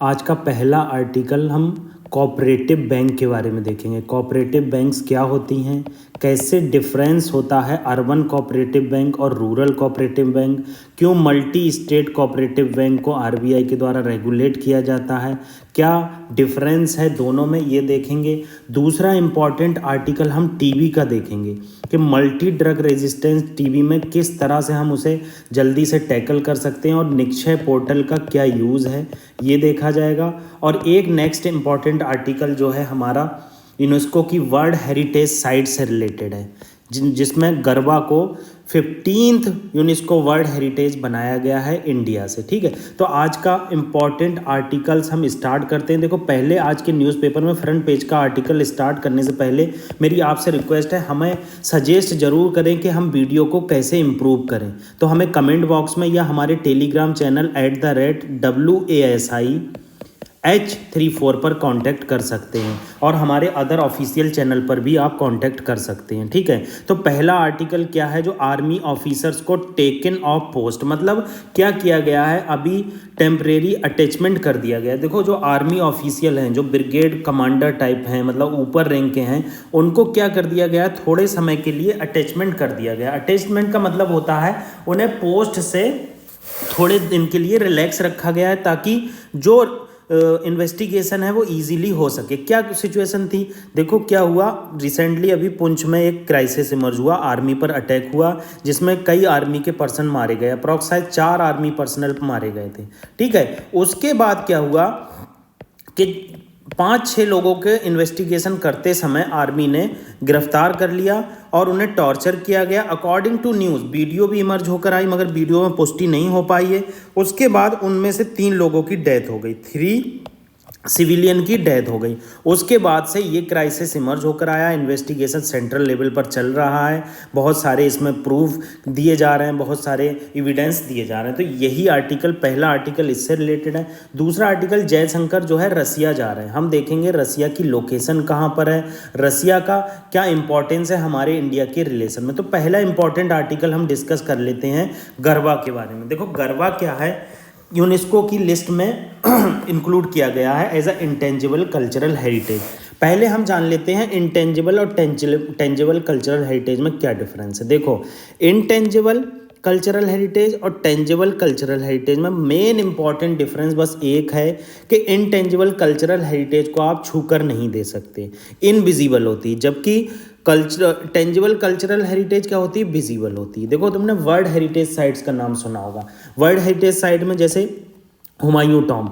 आज का पहला आर्टिकल हम कोऑपरेटिव बैंक के बारे में देखेंगे। कोऑपरेटिव बैंक्स क्या होती हैं, कैसे डिफरेंस होता है अर्बन कोऑपरेटिव बैंक और रूरल कोऑपरेटिव बैंक, क्यों मल्टी स्टेट कोऑपरेटिव बैंक को आरबीआई के द्वारा रेगुलेट किया जाता है, क्या डिफरेंस है दोनों में, ये देखेंगे। दूसरा इम्पॉर्टेंट आर्टिकल हम टीबी का देखेंगे कि मल्टी ड्रग रेजिस्टेंस टीबी में किस तरह से हम उसे जल्दी से टैकल कर सकते हैं और निक्षय पोर्टल का क्या यूज़ है, ये देखा जाएगा। और एक नेक्स्ट इम्पॉर्टेंट आर्टिकल जो है हमारा यूनेस्को की वर्ल्ड हेरिटेज साइट से रिलेटेड है, जिसमें गरबा को 15th यूनेस्को वर्ल्ड हेरिटेज बनाया गया है इंडिया से। ठीक है, तो आज का इम्पॉर्टेंट आर्टिकल्स हम स्टार्ट करते हैं। देखो, पहले आज के न्यूज़पेपर में फ्रंट पेज का आर्टिकल स्टार्ट करने से पहले मेरी आपसे रिक्वेस्ट है, हमें सजेस्ट जरूर करें कि हम वीडियो को कैसे इम्प्रूव करें। तो हमें कमेंट बॉक्स में या हमारे टेलीग्राम चैनल @WASIH34 पर कांटेक्ट कर सकते हैं और हमारे अदर ऑफिशियल चैनल पर भी आप कांटेक्ट कर सकते हैं। ठीक है, तो पहला आर्टिकल क्या है, जो आर्मी ऑफिसर्स को टेकन ऑफ पोस्ट, मतलब क्या किया गया है, अभी टेम्परेरी अटैचमेंट कर दिया गया है। देखो, जो आर्मी ऑफिशियल हैं, जो ब्रिगेड कमांडर टाइप हैं, मतलब ऊपर रैंक के हैं, उनको क्या कर दिया गया है, थोड़े समय के लिए अटैचमेंट कर दिया गया। अटैचमेंट का मतलब होता है उन्हें पोस्ट से थोड़े दिन के लिए रिलैक्स रखा गया है, ताकि जो इन्वेस्टिगेशन है वो इजीली हो सके। क्या सिचुएशन थी, देखो क्या हुआ, रिसेंटली अभी पुंछ में एक क्राइसिस इमर्ज हुआ, आर्मी पर अटैक हुआ, जिसमें कई आर्मी के पर्सन मारे गए, अप्रॉक्स 4 आर्मी पर्सनल मारे गए थे। ठीक है, उसके बाद क्या हुआ कि 5-6 लोगों के इन्वेस्टिगेशन करते समय आर्मी ने गिरफ्तार कर लिया और उन्हें टॉर्चर किया गया। अकॉर्डिंग टू न्यूज़ वीडियो भी इमर्ज होकर आई, मगर वीडियो में पुष्टि नहीं हो पाई है। उसके बाद उनमें से 3 लोगों की डेथ हो गई, 3 सिविलियन की डेथ हो गई। उसके बाद से ये क्राइसिस इमर्ज होकर आया। इन्वेस्टिगेशन सेंट्रल लेवल पर चल रहा है, बहुत सारे इसमें प्रूफ दिए जा रहे हैं, बहुत सारे एविडेंस दिए जा रहे हैं। तो यही आर्टिकल, पहला आर्टिकल इससे रिलेटेड है। दूसरा आर्टिकल, जयशंकर जो है रसिया जा रहे हैं, हम देखेंगे रसिया की लोकेशन कहाँ पर है, रसिया का क्या इंपॉर्टेंस है हमारे इंडिया के रिलेशन में। तो पहला इंपॉर्टेंट आर्टिकल हम डिस्कस कर लेते हैं गरबा के बारे में। देखो, गरबा क्या है, यूनेस्को की लिस्ट में इंक्लूड किया गया है as a intangible cultural heritage. पहले हम जान लेते हैं इंटेंजिबल और टेंजिबल कल्चरल हेरिटेज में क्या डिफरेंस है। देखो, इंटेंजिबल कल्चरल हेरिटेज और टेंजिबल कल्चरल हेरिटेज में मेन इंपॉर्टेंट डिफरेंस बस एक है कि इनटेंजिबल कल्चरल हेरिटेज को आप छूकर नहीं दे सकते, इनविजिबल होती, जबकि टेंजिबल कल्चरल हेरिटेज क्या होती है, विजिबल होती है। देखो, तुमने वर्ल्ड हेरिटेज साइट्स का नाम सुना होगा। वर्ल्ड हेरिटेज साइट में जैसे Humayun Tom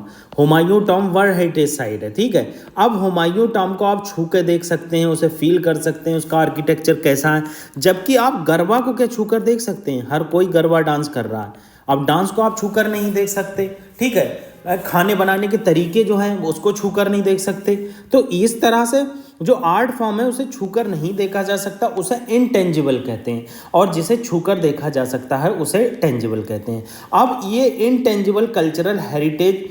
world heritage site है। ठीक है, अब हुमायूं टॉम को आप छू के देख सकते हैं, उसे फील कर सकते हैं, उसका आर्किटेक्चर कैसा है, जबकि आप गरबा को क्या छू कर देख सकते हैं, हर कोई गरबा डांस कर रहा है, अब डांस को आप छू कर नहीं देख सकते। ठीक है, खाने बनाने के तरीके जो हैं उसको छू कर नहीं देख सकते। तो इस तरह से जो आर्ट फॉर्म है उसे छूकर नहीं देखा जा सकता, उसे इनटेंजिबल कहते हैं, और जिसे छूकर देखा जा सकता है उसे टेंजिबल कहते हैं। अब ये इनटेंजिबल कल्चरल हेरिटेज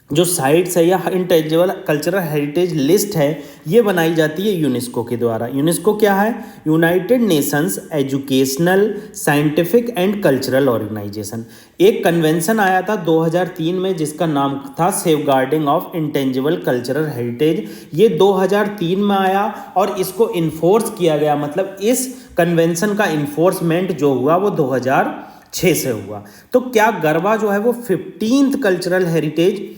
जो साइट्स है या इंटेंजिबल कल्चरल हेरिटेज लिस्ट है, ये बनाई जाती है यूनेस्को के द्वारा। यूनेस्को क्या है, United Nations Educational, Scientific and Cultural Organization. एक कन्वेंशन आया था 2003 में जिसका नाम था safeguarding of intangible cultural heritage. ये 2003 में आया और इसको इन्फोर्स किया गया, मतलब इस कन्वेंशन का इन्फोर्समेंट जो हुआ वो 2006 से हुआ। तो क्या गरबा जो है वो 15th कल्चरल हेरिटेज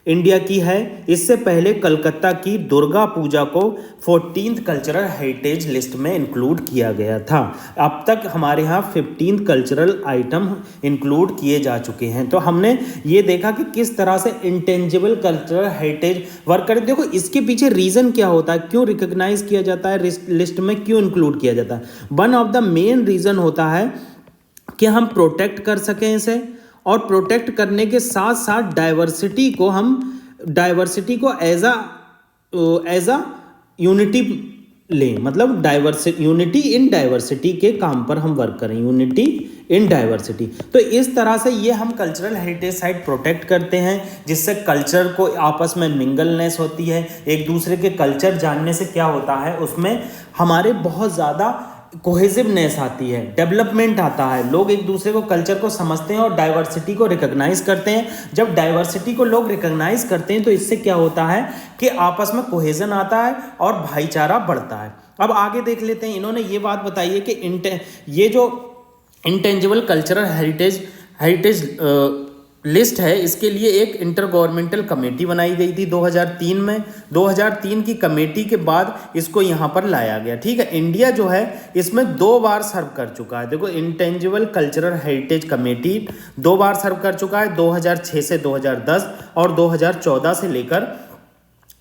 इंडिया की है। इससे पहले कलकत्ता की दुर्गा पूजा को 14th कल्चरल हेरिटेज लिस्ट में इंक्लूड किया गया था। अब तक हमारे यहाँ 15 कल्चरल आइटम इंक्लूड किए जा चुके हैं। तो हमने ये देखा कि किस तरह से इंटेंजिबल कल्चरल हेरिटेज वर्क करे। देखो, इसके पीछे रीज़न क्या होता है, क्यों रिकॉग्नाइज किया जाता है, लिस्ट में क्यों इंक्लूड किया जाता है। One of the main reason होता है कि हम प्रोटेक्ट कर सकें इसे, और प्रोटेक्ट करने के साथ साथ डाइवर्सिटी को एज अ यूनिटी लें, मतलब यूनिटी इन डाइवर्सिटी के काम पर हम वर्क करें, यूनिटी इन डाइवर्सिटी। तो इस तरह से ये हम कल्चरल हेरिटेज साइट प्रोटेक्ट करते हैं, जिससे कल्चर को आपस में मिंगलनेस होती है, एक दूसरे के कल्चर जानने से क्या होता है, उसमें हमारे बहुत ज़्यादा कोहेसिवनेस आती है, डेवलपमेंट आता है, लोग एक दूसरे को कल्चर को समझते हैं और डाइवर्सिटी को रिकॉग्नाइज करते हैं। जब डाइवर्सिटी को लोग रिकॉग्नाइज करते हैं तो इससे क्या होता है कि आपस में कोहेजन आता है और भाईचारा बढ़ता है। अब आगे देख लेते हैं, इन्होंने ये बात बताई है कि ये जो इंटेंजिबल कल्चरल हेरिटेज लिस्ट है, इसके लिए एक इंटर गवर्नमेंटल कमेटी बनाई गई थी 2003 में। 2003 की कमेटी के बाद इसको यहाँ पर लाया गया, ठीक है। इंडिया जो है इसमें 2 बार सर्व कर चुका है। देखो, इंटेंजिबल कल्चरल हेरिटेज कमेटी 2 बार सर्व कर चुका है, 2006 से 2010 और 2014 से लेकर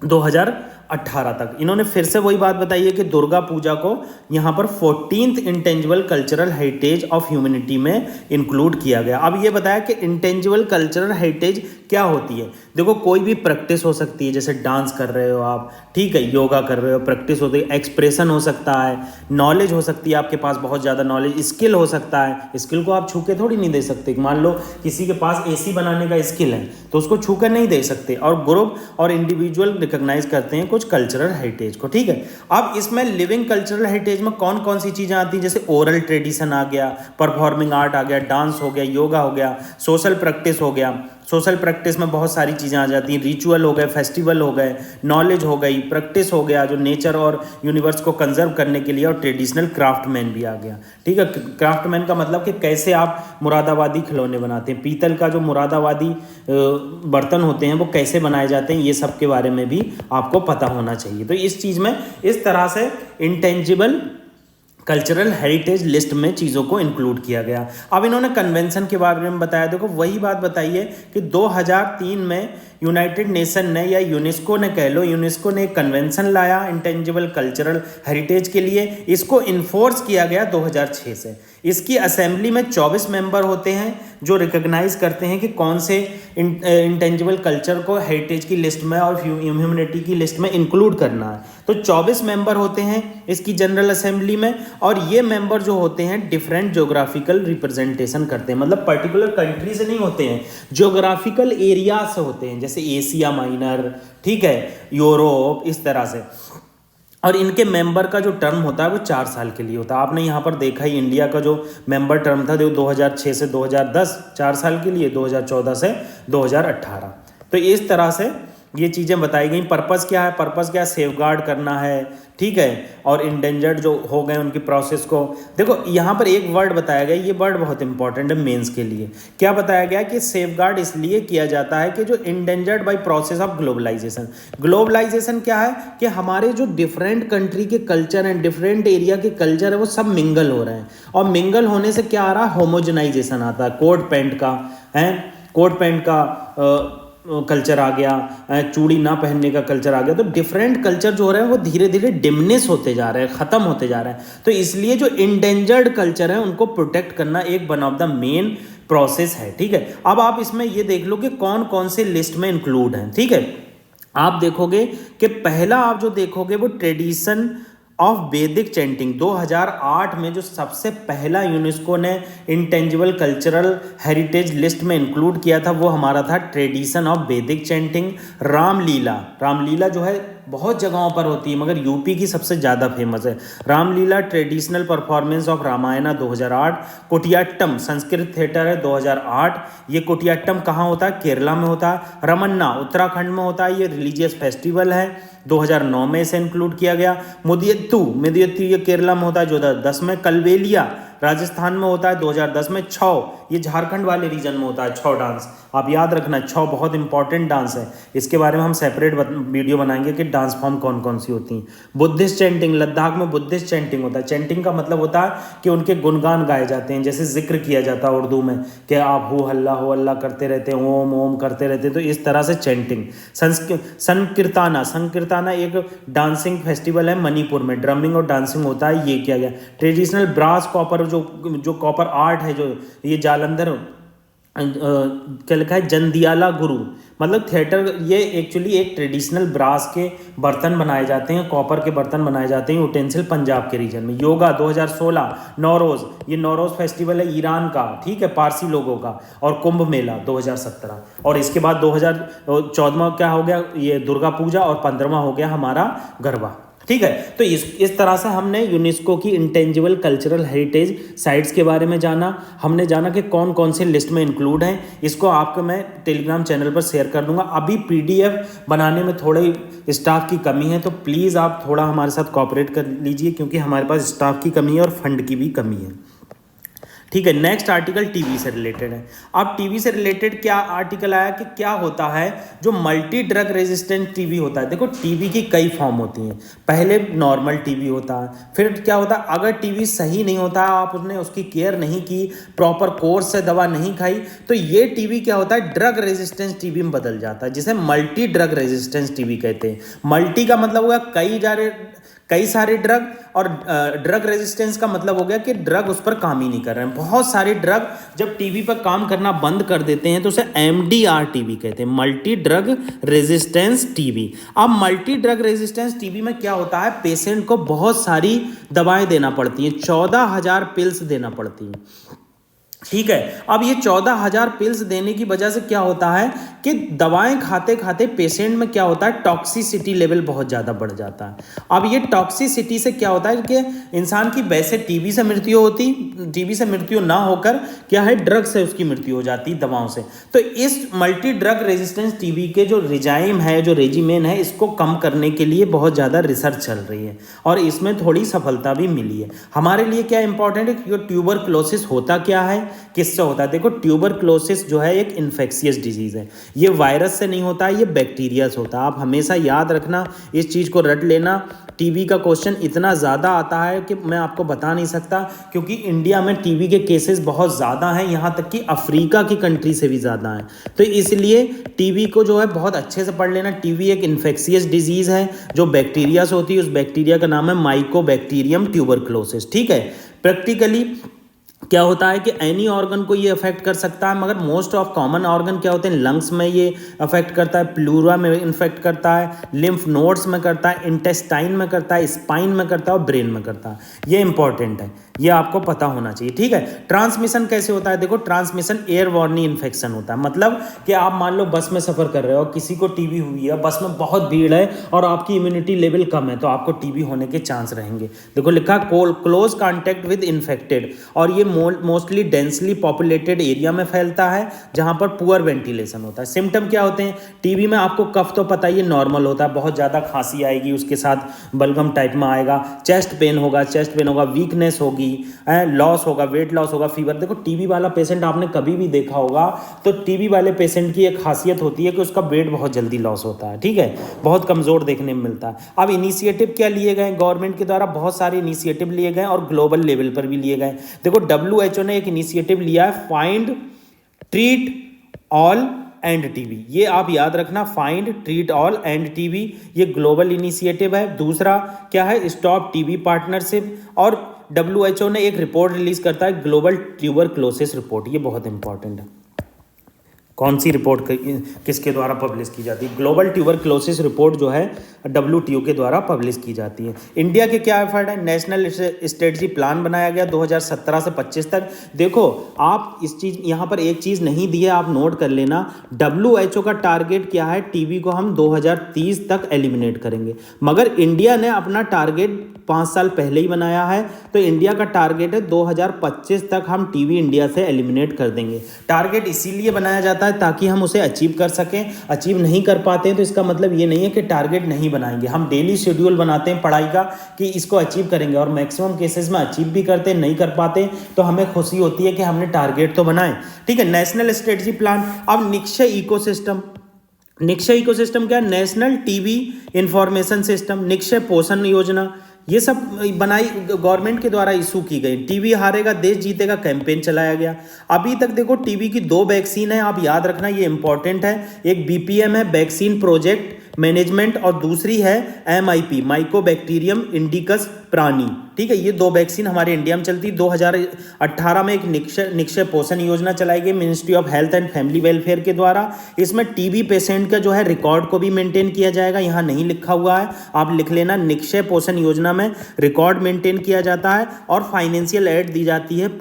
2018 तक। इन्होंने फिर से वही बात बताई है कि दुर्गा पूजा को यहाँ पर 14th intangible cultural heritage of humanity में इंक्लूड किया गया। अब ये बताया कि इंटेंजिबल कल्चरल हेरिटेज क्या होती है। देखो, कोई भी प्रैक्टिस हो सकती है, जैसे डांस कर रहे हो आप, ठीक है, योगा कर रहे हो, प्रैक्टिस होती है, एक्सप्रेशन हो सकता है, नॉलेज हो सकती है, आपके पास बहुत ज़्यादा नॉलेज, स्किल हो सकता है। स्किल को आप छू के थोड़ी नहीं दे सकते। मान लो किसी के पास एसी बनाने का स्किल है तो उसको छू कर नहीं दे सकते। और ग्रुप और इंडिविजुअल रिकॉग्नाइज करते हैं कुछ कल्चरल हेरिटेज को, ठीक है। अब इसमें लिविंग कल्चरल हेरिटेज में कौन कौन सी चीज़ें आती हैं, जैसे ओरल ट्रेडिशन आ गया, परफॉर्मिंग आर्ट आ गया, डांस हो गया, योगा हो गया, सोशल प्रैक्टिस हो गया। सोशल प्रैक्टिस में बहुत सारी चीज़ें आ जाती हैं, रिचुअल हो गए, फेस्टिवल हो गए, नॉलेज हो गई, प्रैक्टिस हो गया जो नेचर और यूनिवर्स को कंजर्व करने के लिए, और ट्रेडिशनल क्राफ्टमैन भी आ गया, ठीक है। क्राफ्टमैन का मतलब कि कैसे आप मुरादाबादी खिलौने बनाते हैं, पीतल का जो मुरादाबादी बर्तन होते हैं वो कैसे बनाए जाते हैं, ये सब के बारे में भी आपको पता होना चाहिए। तो इस चीज़ में इस तरह से इंटेंजिबल कल्चरल हेरिटेज लिस्ट में चीज़ों को इंक्लूड किया गया। अब इन्होंने कन्वेंशन के बारे में बताया। देखो, वही बात बताई है कि 2003 में यूनाइटेड नेशन ने, या यूनेस्को ने कह लो, यूनेस्को ने एक कन्वेंशन लाया इंटेंजिबल कल्चरल हेरिटेज के लिए। इसको इन्फोर्स किया गया 2006 से। इसकी असेंबली में 24 मेंबर होते हैं जो रिकॉग्नाइज करते हैं कि कौन से इंटेंजिबल कल्चर को हेरिटेज की लिस्ट में और ह्यूमैनिटी की लिस्ट में इंक्लूड करना है। तो 24 मेंबर होते हैं इसकी जनरल असेंबली में, और ये मेंबर जो होते हैं डिफरेंट ज्योग्राफिकल रिप्रेजेंटेशन करते हैं, मतलब पर्टिकुलर कंट्री से नहीं होते हैं, ज्योग्राफिकल एरिया से होते हैं, जैसे एशिया माइनर, ठीक है, यूरोप, इस तरह से। और इनके मेंबर का जो टर्म होता है वो 4 साल के लिए होता है। आपने यहाँ पर देखा ही, इंडिया का जो मेंबर टर्म था वो 2006 से 2010 4 साल के लिए, 2014 से 2018। तो इस तरह से ये चीज़ें बताई गई। पर्पस क्या है, पर्पस क्या है, सेफगार्ड करना है, ठीक है, और इंडेंजर्ड जो हो गए उनकी प्रोसेस को। देखो, यहाँ पर एक वर्ड बताया गया, ये वर्ड बहुत इंपॉर्टेंट है मेंस के लिए। क्या बताया गया कि सेफगार्ड इसलिए किया जाता है कि जो endangered by process of globalization. Globalization क्या है कि हमारे जो डिफरेंट कंट्री के कल्चर हैं, डिफरेंट एरिया के कल्चर है, वो सब मिंगल हो रहे हैं, और मिंगल होने से क्या आ रहा है, होमोजेनाइजेशन आता है। कोट पैंट का है, कोट पैंट का कल्चर आ गया, चूड़ी ना पहनने का कल्चर आ गया। तो डिफरेंट कल्चर जो हो रहे हैं वो धीरे धीरे डिमिनिश होते जा रहे हैं, ख़त्म होते जा रहे हैं। तो इसलिए जो इंडेंजर्ड कल्चर है उनको प्रोटेक्ट करना एक one of the main process है, ठीक है। अब आप इसमें ये देख लो कि कौन कौन से लिस्ट में इंक्लूड हैं, ठीक है। आप देखोगे कि पहला आप जो देखोगे वो ट्रेडिशन ऑफ वैदिक चैंटिंग 2008 में जो सबसे पहला यूनेस्को ने इंटेंजिबल कल्चरल हेरिटेज लिस्ट में इंक्लूड किया था वो हमारा था ट्रेडिशन ऑफ वैदिक चैंटिंग। रामलीला, रामलीला जो है बहुत जगहों पर होती है मगर यूपी की सबसे ज़्यादा फेमस है। Ramlila traditional performance of Ramayana 2008। Kutiyattam Sanskrit theatre है 2008। ये कुटियाट्टम कहाँ होता है, केरला में होता है। रमन्ना उत्तराखंड में होता है, ये रिलीजियस फेस्टिवल है, 2009 में इसे इंक्लूड किया गया। मुदियत्तू ये केरला में होता है 2010 में। कलबेलिया राजस्थान में होता है 2010 में। छौ ये झारखंड वाले रीजन में होता है। छौ डांस आप याद रखना, छौ बहुत इंपॉर्टेंट डांस है, इसके बारे में हम सेपरेट वीडियो बनाएंगे कि डांस फॉर्म कौन कौन सी होती हैं। बुद्धिस्ट चैंटिंग, लद्दाख में बुद्धिस्ट चैंटिंग होता है। चैंटिंग का मतलब होता है कि उनके गुणगान गाए जाते हैं, जैसे जिक्र किया जाता है उर्दू में कि आप हो अल्लाह करते रहते हैं, ओम ओम करते रहते हैं, तो इस तरह से चैंटिंग। संकीर्ताना एक डांसिंग फेस्टिवल है मणिपुर में, ड्रमिंग और डांसिंग होता है, ये किया गया। ट्रेडिशनल ब्रास कॉपर जो कॉपर आर्ट है, जो ये जालंधर क्या लिखा है, जंदियाला गुरु, मतलब थिएटर, ये एक्चुअली एक ट्रेडिशनल ब्रास के बर्तन बनाए जाते हैं, कॉपर के बर्तन बनाए जाते हैं, यूटेंसिल पंजाब के रीजन में। योगा 2016। नौरोज़, ये नौरोज़ फेस्टिवल है ईरान का, ठीक है, पारसी लोगों का। और कुंभ मेला 2017। और इसके बाद 2014 क्या हो गया, ये दुर्गा पूजा, और 15वां हो गया हमारा गरबा। ठीक है। तो इस तरह से हमने यूनेस्को की इंटेंजिबल कल्चरल हेरिटेज साइट्स के बारे में जाना। हमने जाना कि कौन कौन से लिस्ट में इंक्लूड हैं। इसको आपको मैं टेलीग्राम चैनल पर शेयर कर दूंगा। अभी पीडीएफ बनाने में थोड़ी स्टाफ की कमी है, तो प्लीज़ आप थोड़ा हमारे साथ कोऑपरेट कर लीजिए, क्योंकि हमारे पास स्टाफ की कमी है और फंड की भी कमी है। ठीक है। नेक्स्ट आर्टिकल टीबी से रिलेटेड है। अब टीबी से रिलेटेड क्या आर्टिकल आया कि क्या होता है जो मल्टी ड्रग रेजिस्टेंट टीबी होता है। देखो, टीबी की कई फॉर्म होती हैं। पहले नॉर्मल टीबी होता है, फिर क्या होता है, अगर टीबी सही नहीं होता, आपने उसकी केयर नहीं की, प्रॉपर कोर्स से दवा नहीं खाई, तो ये टीबी क्या होता है, ड्रग रेजिस्टेंस टीबी में बदल जाता है, जिसे मल्टी ड्रग रेजिस्टेंस टीबी कहते हैं। मल्टी का मतलब हुआ कई सारे ड्रग, और ड्रग रेजिस्टेंस का मतलब हो गया कि ड्रग उस पर काम ही नहीं कर रहे हैं। बहुत सारे ड्रग जब टीबी पर काम करना बंद कर देते हैं तो उसे एमडीआर टीबी कहते हैं, मल्टी ड्रग रेजिस्टेंस टीबी। अब मल्टी ड्रग रेजिस्टेंस टीबी में क्या होता है, पेशेंट को बहुत सारी दवाएं देना पड़ती हैं, 14,000 पिल्स देना पड़ती हैं। ठीक है। अब ये 14,000 पिल्स देने की वजह से क्या होता है कि दवाएं खाते खाते पेशेंट में क्या होता है, टॉक्सिसिटी लेवल बहुत ज़्यादा बढ़ जाता है। अब ये टॉक्सिसिटी से क्या होता है कि इंसान की वैसे टीबी से मृत्यु ना होकर क्या है, ड्रग से उसकी मृत्यु हो जाती है, दवाओं से। तो इस मल्टी ड्रग रेजिस्टेंस टीबी के जो रेजिमेन है, इसको कम करने के लिए बहुत ज़्यादा रिसर्च चल रही है और इसमें थोड़ी सफलता भी मिली है। हमारे लिए क्या इंपॉर्टेंट है कि ट्यूबरक्लोसिस होता क्या है, किससे होता है। देखो, ट्यूबरक्लोसिस जो है एक इन्फेक्शियस डिजीज है। ये वायरस से नहीं होता है, ये बैक्टीरिया से होता है। आप हमेशा याद रखना, इस चीज़ को रट लेना। टीबी का क्वेश्चन इतना ज़्यादा आता है कि मैं आपको बता नहीं सकता, क्योंकि इंडिया में टीबी के केसेस बहुत ज़्यादा हैं, यहाँ तक कि अफ्रीका की कंट्री से भी ज़्यादा हैं। तो इसलिए टीबी को जो है बहुत अच्छे से पढ़ लेना। टीबी एक इन्फेक्शियस डिजीज़ है जो बैक्टीरिया से होती है। उस बैक्टीरिया का नाम है माइकोबैक्टीरियम ट्यूबरक्लोसिस। ठीक है। प्रैक्टिकली क्या होता है कि एनी ऑर्गन को ये अफेक्ट कर सकता है, मगर मोस्ट ऑफ कॉमन ऑर्गन क्या होते हैं, लंग्स में ये अफेक्ट करता है, प्लूरा में इन्फेक्ट करता है, लिम्फ नोड्स में करता है, इंटेस्टाइन में करता है, स्पाइन में करता है और ब्रेन में करता है। ये इंपॉर्टेंट है, ये आपको पता होना चाहिए। ठीक है। ट्रांसमिशन कैसे होता है, देखो, ट्रांसमिशन एयरबॉर्न इन्फेक्शन होता है। मतलब कि आप मान लो बस में सफ़र कर रहे हो, किसी को टीबी हुई है, बस में बहुत भीड़ है और आपकी इम्यूनिटी लेवल कम है, तो आपको टीबी होने के चांस रहेंगे। देखो लिखा, क्लोज कॉन्टैक्ट विद इन्फेक्टेड, और ये मोस्टली डेंसली पॉपुलेटेड एरिया में फैलता है जहां पर पुअर वेंटिलेशन होता है। सिम्टम क्या होते हैं टीबी में, आपको कफ तो पता ही नॉर्मल होता है, बहुत ज़्यादा खांसी आएगी, उसके साथ बलगम टाइप में आएगा, चेस्ट पेन होगा, वीकनेस होगी, लॉस होगा, वेट लॉस होगा, फीवर। देखो, टीबी वाला पेशेंट आपने कभी भी देखा होगा, तो टीबी वाले पेशेंट की एक खासियत होती है कि उसका वेट बहुत जल्दी लॉस होता है। ठीक है। बहुत कमज़ोर देखने में मिलता है। अब इनिशिएटिव क्या लिए गए, गवर्नमेंट के द्वारा बहुत सारे इनिशिएटिव लिए गए और ग्लोबल लेवल पर भी लिए गए। देखो, WHO ने एक इनिशिएटिव लिया है, find treat all end TB. ये आप याद रखना, find treat all end TB, ये ग्लोबल इनिशिएटिव है। दूसरा क्या है, स्टॉप टीबी पार्टनरशिप, और WHO ने एक रिपोर्ट रिलीज करता है, ग्लोबल ट्यूबरक्लोसिस रिपोर्ट। ये बहुत इंपॉर्टेंट है। कौन सी रिपोर्ट किसके द्वारा पब्लिश की जाती है, ग्लोबल ट्यूबरक्लोसिस रिपोर्ट जो है WTO के द्वारा पब्लिश की जाती है। इंडिया के क्या एफर्ट है, नेशनल स्ट्रेटजी प्लान बनाया गया 2017 से 25 तक। देखो, आप इस चीज़ यहाँ पर एक चीज़ नहीं दी है, आप नोट कर लेना। WHO का टारगेट क्या है, टीबी को हम 2030 तक एलिमिनेट करेंगे, मगर इंडिया ने अपना टारगेट 5 साल पहले ही बनाया है। तो इंडिया का टारगेट है 2025 तक हम टीबी इंडिया से एलिमिनेट कर देंगे। टारगेट इसीलिए बनाया जाता है ताकि हम उसे अचीव कर सकें। अचीव नहीं कर पाते हैं तो इसका मतलब ये नहीं है कि टारगेट नहीं बनाएंगे। हम डेली शेड्यूल बनाते हैं पढ़ाई का कि इसको अचीव करेंगे, और मैक्सिमम केसेस में अचीव भी करते हैं, नहीं कर पाते तो हमें खुशी होती है कि हमने टारगेट तो बनाए। ठीक है। National strategy plan. अब निक्षय इकोसिस्टम क्या है, national TB information system, Nikshay पोषण योजना, ये सब बनाई गवर्नमेंट के द्वारा इशू की गई। टीबी हारेगा देश जीतेगा कैंपेन चलाया गया। अभी तक देखो, टीबी की 2 वैक्सीन है, आप याद रखना, ये इंपॉर्टेंट है। एक BPM है, वैक्सीन प्रोजेक्ट मैनेजमेंट, और दूसरी है MIP, माइकोबैक्टीरियम इंडिकस प्राणी, ठीक है। ये 2 वैक्सीन हमारे इंडिया में चलती। 2018 में एक निक्षय पोषण योजना चलाई गई ministry of health and family welfare के द्वारा। इसमें टीबी पेशेंट का जो है रिकॉर्ड को भी मेंटेन किया जाएगा, यहाँ नहीं लिखा हुआ है, आप लिख लेना। निक्षय पोषण योजना में रिकॉर्ड मेंटेन किया जाता है और फाइनेंशियल एड दी जाती है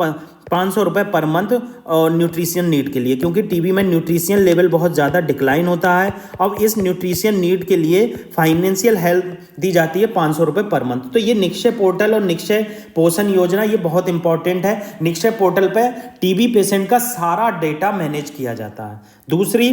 500 रुपये पर मंथ और न्यूट्रिशन नीड के लिए, क्योंकि टीबी में न्यूट्रिशन लेवल बहुत ज़्यादा डिक्लाइन होता है। अब इस न्यूट्रिशन नीड के लिए फाइनेंशियल हेल्प दी जाती है 500 रुपये पर मंथ। तो ये निक्षय पोर्टल और निक्षय पोषण योजना ये बहुत इंपॉर्टेंट है। निक्षय पोर्टल पे टीबी पेशेंट का सारा डेटा मैनेज किया जाता है। दूसरी,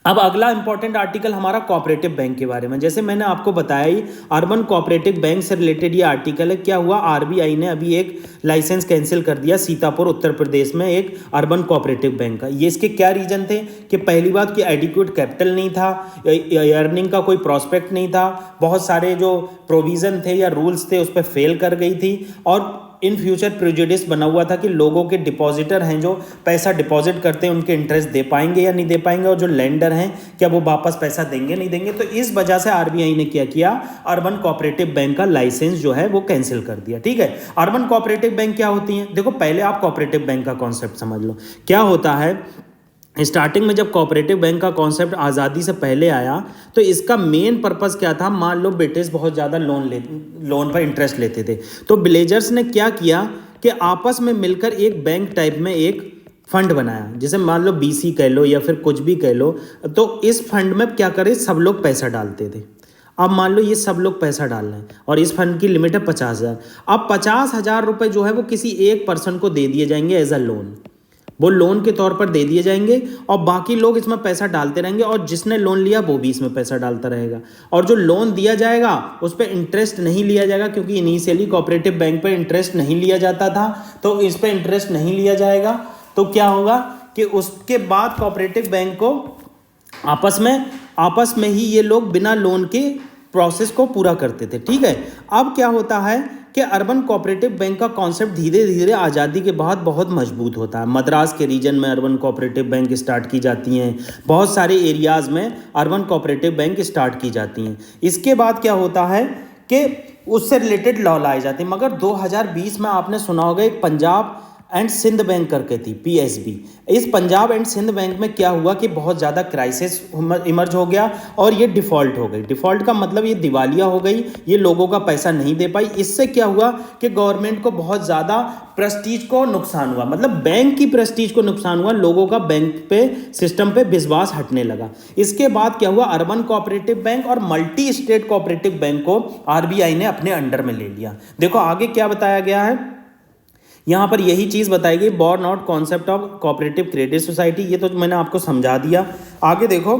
अब अगला इंपॉर्टेंट आर्टिकल हमारा कोऑपरेटिव बैंक के बारे में। जैसे मैंने आपको बताया ही, अर्बन कोऑपरेटिव बैंक से रिलेटेड ये आर्टिकल है। क्या हुआ, आरबीआई ने अभी एक लाइसेंस कैंसिल कर दिया सीतापुर उत्तर प्रदेश में एक अर्बन कोऑपरेटिव बैंक का। ये इसके क्या रीजन थे कि पहली बात कि एडिक्वेट कैपिटल नहीं था, अर्निंग का कोई प्रॉस्पेक्ट नहीं था, बहुत सारे जो प्रोविजन थे या रूल्स थे उस पर फेल कर गई थी, और इन फ्यूचर प्रेजुडिस बना हुआ था कि लोगों के डिपॉजिटर हैं जो पैसा डिपॉजिट करते हैं उनके इंटरेस्ट दे पाएंगे या नहीं दे पाएंगे, और जो लेंडर हैं क्या वो वापस पैसा देंगे नहीं देंगे। तो इस वजह से आरबीआई ने क्या किया, अर्बन कोऑपरेटिव बैंक का लाइसेंस जो है वो कैंसिल कर दिया, ठीक है। अर्बन कोऑपरेटिव बैंक क्या होती हैं, देखो पहले आप कोऑपरेटिव बैंक का कॉन्सेप्ट समझ लो। क्या होता है, स्टार्टिंग में जब कोऑपरेटिव बैंक का कॉन्सेप्ट आज़ादी से पहले आया तो इसका मेन पर्पस क्या था, मान लो ब्रिटिश बहुत ज़्यादा लोन पर इंटरेस्ट लेते थे, तो विलेजर्स ने क्या किया कि आपस में मिलकर एक बैंक टाइप में एक फंड बनाया, जैसे मान लो बीसी कह लो या फिर कुछ भी कह लो। तो इस फंड में क्या करे, सब लोग पैसा डालते थे। अब मान लो ये सब लोग पैसा डाल रहे हैं और इस फंड की लिमिट है 50,000। अब 50,000 रुपये जो है वो किसी एक पर्सन को दे दिए जाएंगे एज अ लोन, वो लोन के तौर पर दे दिए जाएंगे और बाकी लोग इसमें पैसा डालते रहेंगे, और जिसने लोन लिया वो भी इसमें पैसा डालता रहेगा। और जो लोन दिया जाएगा उस पर इंटरेस्ट नहीं लिया जाएगा, क्योंकि इनिशियली कोऑपरेटिव बैंक पर इंटरेस्ट नहीं लिया जाता था, तो इस पर इंटरेस्ट नहीं लिया जाएगा। तो क्या होगा कि उसके बाद कोऑपरेटिव बैंक को आपस में ही ये लोग बिना लोन के प्रोसेस को पूरा करते थे, ठीक है। अब क्या होता है कि अर्बन कोऑपरेटिव बैंक का कॉन्सेप्ट धीरे धीरे आज़ादी के बाद बहुत मजबूत होता है। मद्रास के रीजन में अर्बन कोऑपरेटिव बैंक स्टार्ट की जाती हैं, बहुत सारे एरियाज़ में अर्बन कोऑपरेटिव बैंक स्टार्ट की जाती हैं। इसके बाद क्या होता है कि उससे रिलेटेड लॉ लाए जाते हैं। मगर 2020 में आपने सुना होगा एक पंजाब एंड सिंध बैंक करके थी, पीएसबी। इस पंजाब एंड सिंध बैंक में क्या हुआ कि बहुत ज़्यादा क्राइसिस इमर्ज हो गया और ये डिफ़ॉल्ट हो गई। डिफ़ॉल्ट का मतलब ये दिवालिया हो गई, ये लोगों का पैसा नहीं दे पाई। इससे क्या हुआ कि गवर्नमेंट को बहुत ज़्यादा प्रेस्टीज को नुकसान हुआ, मतलब बैंक की प्रेस्टीज को नुकसान हुआ, लोगों का बैंक पे सिस्टम पे विश्वास हटने लगा। इसके बाद क्या हुआ, अर्बन कोऑपरेटिव बैंक और मल्टी स्टेट कोऑपरेटिव बैंक को आरबीआई ने अपने अंडर में ले लिया। देखो आगे क्या बताया गया है, यहाँ पर यही चीज़ बताई गई, born out concept of cooperative credit society. ये तो मैंने आपको समझा दिया। आगे देखो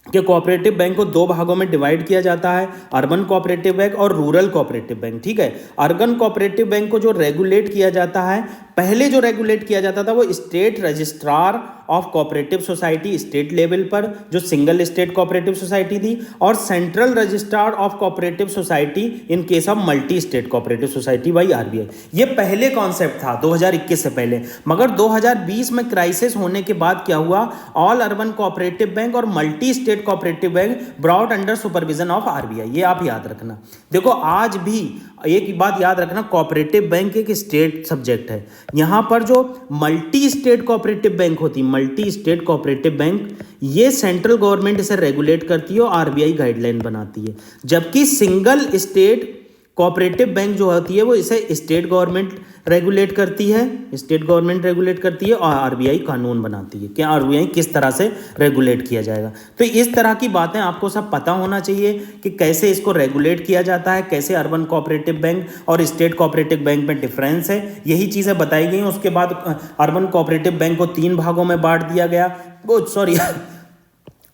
कि कोऑपरेटिव बैंक को 2 भागों में डिवाइड किया जाता है, अर्बन कोऑपरेटिव बैंक और रूरल कोऑपरेटिव बैंक, ठीक है। अर्बन कोऑपरेटिव बैंक को जो रेगुलेट किया जाता है, पहले जो रेगुलेट किया जाता था वो state registrar of cooperative society state level पर, जो सिंगल स्टेट कोऑपरेटिव सोसाइटी थी, और central registrar of cooperative society in case of multi state cooperative society by RBI. ये पहले कॉन्सेप्ट था 2021 से पहले। मगर 2020 में क्राइसिस होने के बाद क्या हुआ, ऑल अर्बन कोऑपरेटिव बैंक और multi state cooperative bank brought under supervision of RBI. ये आप याद रखना। देखो आज भी एक बात याद रखना, कोऑपरेटिव बैंक एक स्टेट सब्जेक्ट है। यहाँ पर जो मल्टी स्टेट कोऑपरेटिव बैंक होती है, मल्टी स्टेट कोऑपरेटिव बैंक, ये सेंट्रल गवर्नमेंट इसे रेगुलेट करती है और आरबीआई गाइडलाइन बनाती है। जबकि सिंगल स्टेट कोऑपरेटिव बैंक जो होती है वो इसे स्टेट गवर्नमेंट रेगुलेट करती है, स्टेट गवर्नमेंट रेगुलेट करती है और आरबीआई कानून बनाती है कि आरबीआई किस तरह से रेगुलेट किया जाएगा। तो इस तरह की बातें आपको सब पता होना चाहिए कि कैसे इसको रेगुलेट किया जाता है, कैसे अर्बन कोऑपरेटिव बैंक और स्टेट कोऑपरेटिव बैंक में डिफरेंस है, यही चीज़ें बताई गई। उसके बाद अर्बन कोऑपरेटिव बैंक को 3 भागों में बांट दिया गया,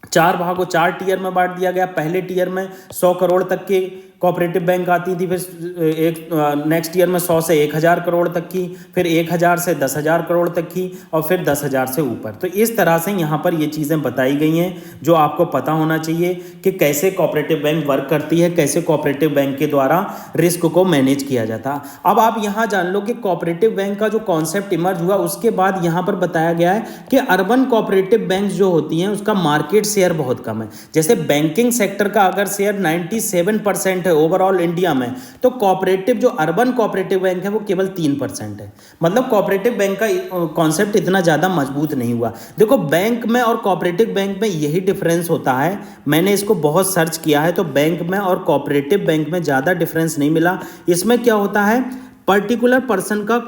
4 भागों 4 टियर में बांट दिया गया। पहले टियर में 100 करोड़ तक के कोऑपरेटिव बैंक आती थी, फिर नेक्स्ट ईयर में 100 से 1000 करोड़ तक की, फिर 1000 से 10,000 करोड़ तक की, और फिर 10,000 से ऊपर। तो इस तरह से यहाँ पर ये चीज़ें बताई गई हैं जो आपको पता होना चाहिए कि कैसे कोऑपरेटिव बैंक वर्क करती है, कैसे कोऑपरेटिव बैंक के द्वारा रिस्क को मैनेज किया जाता है। अब आप यहाँ जान लो कि कोऑपरेटिव बैंक का जो कॉन्सेप्ट इमर्ज हुआ उसके बाद यहाँ पर बताया गया है कि अर्बन कोऑपरेटिव बैंक जो होती हैं उसका मार्केट शेयर बहुत कम है। जैसे बैंकिंग सेक्टर का अगर शेयर 97% है ओवरऑल इंडिया में, तो कोऑपरेटिव जो अर्बन कोऑपरेटिव बैंक है वो केवल 3% है। मतलब कोऑपरेटिव बैंक का कॉन्सेप्ट इतना ज़्यादा मजबूत नहीं हुआ। देखो बैंक में और कोऑपरेटिव बैंक में यही डिफरेंस होता है। मैंने इसको बहुत सर्च किया है तो बैंक में और कोऑपरेटिव बैंक में ज़्यादा डिफरेंस नहीं मिला। इसमें क्या होता है, पर्टिकुलर पर्सन का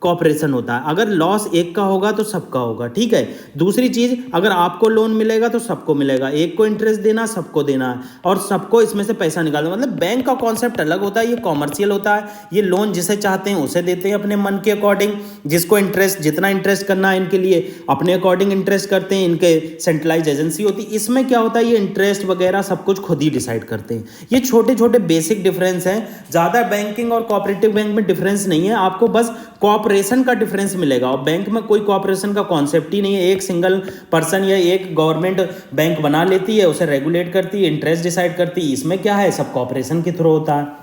कॉपरेशन होता है। अगर लॉस एक का होगा तो सबका होगा, ठीक है। दूसरी चीज, अगर आपको लोन मिलेगा तो सबको मिलेगा, एक को इंटरेस्ट देना, सबको देना है, और सबको इसमें से पैसा निकालना। मतलब बैंक का कॉन्सेप्ट अलग होता है, ये कॉमर्शियल होता है। ये लोन जिसे चाहते हैं उसे देते हैं अपने मन के अकॉर्डिंग, जिसको इंटरेस्ट जितना इंटरेस्ट करना है इनके लिए अपने अकॉर्डिंग इंटरेस्ट करते हैं। इनके सेंट्रलाइज एजेंसी होती है। इसमें क्या होता है, ये इंटरेस्ट वगैरह सब कुछ खुद ही डिसाइड करते हैं। ये छोटे छोटे बेसिक डिफरेंस हैं, ज़्यादा बैंकिंग और कोऑपरेटिव बैंक में डिफरेंस नहीं है। आपको बस कॉपरेशन का डिफरेंस मिलेगा, और बैंक में कोई कॉपरेशन का कॉन्सेप्ट ही नहीं है। एक सिंगल पर्सन या एक गवर्नमेंट बैंक बना लेती है, उसे रेगुलेट करती है, इंटरेस्ट डिसाइड करती है। इसमें क्या है, सब कॉपरेशन के थ्रू होता है।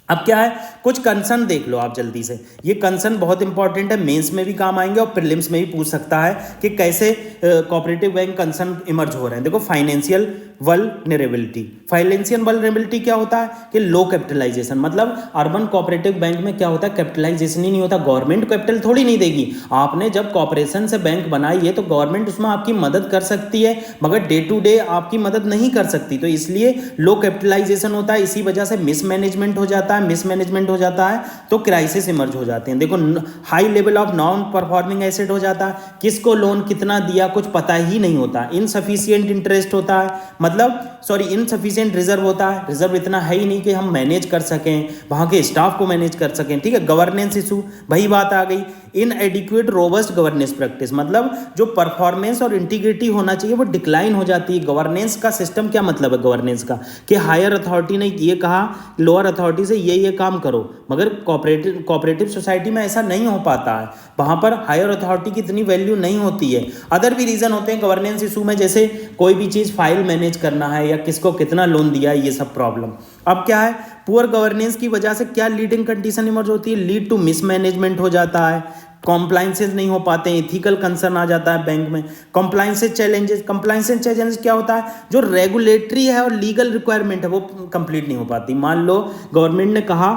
अब क्या है, कुछ कंसर्न देख लो आप जल्दी से। ये कंसर्न बहुत इंपॉर्टेंट है, मेंस में भी काम आएंगे और प्रीलिम्स में भी पूछ सकता है कि कैसे कोऑपरेटिव बैंक कंसर्न इमर्ज हो रहे हैं। देखो, फाइनेंशियल वल्नरेबिलिटी। फाइनेंशियल वल्नरेबिलिटी क्या होता है कि लो कैपिटलाइजेशन। मतलब अर्बन कोऑपरेटिव बैंक में क्या होता है, कैपिटलाइजेशन ही नहीं होता। गवर्नमेंट कैपिटल थोड़ी नहीं देगी। आपने जब कॉर्पोरेशन से बैंक बनाई है तो गवर्नमेंट उसमें आपकी मदद कर सकती है, मगर डे टू डे आपकी मदद नहीं कर सकती। तो इसलिए लो कैपिटलाइजेशन होता है। इसी वजह से मिसमैनेजमेंट हो जाता है। मिसमैनेजमेंट हो जाता है तो क्राइसिस इमर्ज हो जाते हैं। देखो, high level of non performing asset हो जाता है। किसको लोन कितना दिया कुछ पता ही नहीं होता। इनसफिशिएंट इंटरेस्ट होता है, मतलब इनसफिशिएंट रिजर्व होता है। रिजर्व इतना है ही नहीं कि हम मैनेज कर सकें, वहां के स्टाफ को मैनेज कर सकें, ठीक है। गवर्नेंस इशू, वही बात आ गई। इनएडिक्वेट रोबस्ट गवर्नेंस प्रैक्टिस, मतलब जो परफॉर्मेंस और इंटीग्रिटी होना चाहिए वो डिक्लाइन हो जाती है। गवर्नेंस का सिस्टम क्या मतलब है गवर्नेंस का, कि हायर अथॉरिटी ने ये कहा लोअर अथॉरिटी से ये काम करो, मगर कोऑपरेटिव सोसाइटी में ऐसा नहीं हो पाता है। वहां पर हायर अथॉरिटी की इतनी वैल्यू नहीं होती है। अदर भी रीजन होते हैं गवर्नेंस इशू में, जैसे कोई भी चीज फाइल मैनेज करना है या किसको कितना लोन दिया है, ये सब प्रॉब्लम। अब क्या है, पुअर गवर्नेंस की वजह से क्या लीडिंग कंडीशन इमर्ज होती है, लीड टू मिसमैनेजमेंट हो जाता है, कॉम्प्लाइंसेज नहीं हो पाते हैं, इथिकल कंसर्न आ जाता है बैंक में। कॉम्प्लाइंसेज चैलेंजेस क्या होता है, जो रेगुलेटरी है और लीगल रिक्वायरमेंट है वो कंप्लीट नहीं हो पाती। मान लो गवर्नमेंट ने कहा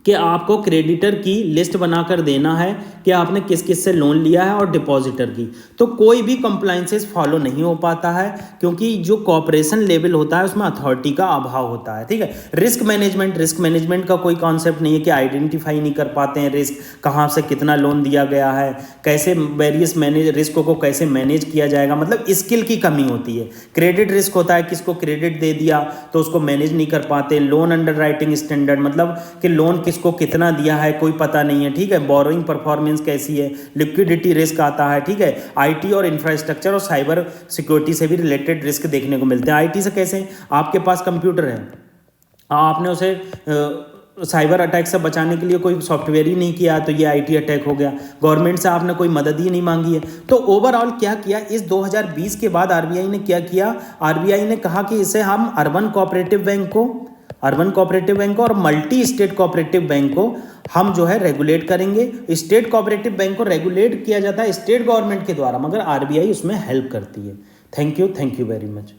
कि आपको क्रेडिटर की लिस्ट बनाकर देना है कि आपने किस किस से लोन लिया है और डिपॉजिटर की, तो कोई भी कंप्लाइंसेस फॉलो नहीं हो पाता है, क्योंकि जो कॉर्पोरेशन लेवल होता है उसमें अथॉरिटी का अभाव होता है, ठीक है। रिस्क मैनेजमेंट का कोई कॉन्सेप्ट नहीं है, कि आइडेंटिफाई नहीं कर पाते हैं रिस्क, कहाँ से कितना लोन दिया गया है, कैसे वेरियस रिस्कों को कैसे मैनेज किया जाएगा, मतलब स्किल की कमी होती है। क्रेडिट रिस्क होता है, किसको क्रेडिट दे दिया तो उसको मैनेज नहीं कर पाते। लोन अंडर राइटिंग स्टैंडर्ड, मतलब कि लोन किसको कितना दिया है कोई पता नहीं है, ठीक है। बोरोइंग परफॉर्मेंस कैसी है, लिक्विडिटी रिस्क आता है, ठीक है। आईटी और इंफ्रास्ट्रक्चर और साइबर सिक्योरिटी से भी रिलेटेड रिस्क देखने को मिलते हैं। आईटी से कैसे, आपके पास कंप्यूटर है, आपने उसे साइबर अटैक से बचाने के लिए कोई सॉफ्टवेयर ही नहीं किया तो ये आईटी अटैक हो गया। गवर्नमेंट से आपने कोई मदद ही नहीं मांगी है। तो ओवरऑल क्या किया, इस 2020 के बाद आरबीआई ने क्या किया, आरबीआई ने कहा कि इसे हम अर्बन कोऑपरेटिव बैंक को और मल्टी स्टेट कोऑपरेटिव बैंक को हम जो है रेगुलेट करेंगे। स्टेट कोऑपरेटिव बैंक को रेगुलेट किया जाता है स्टेट गवर्नमेंट के द्वारा, मगर आरबीआई उसमें हेल्प करती है। Thank you very much.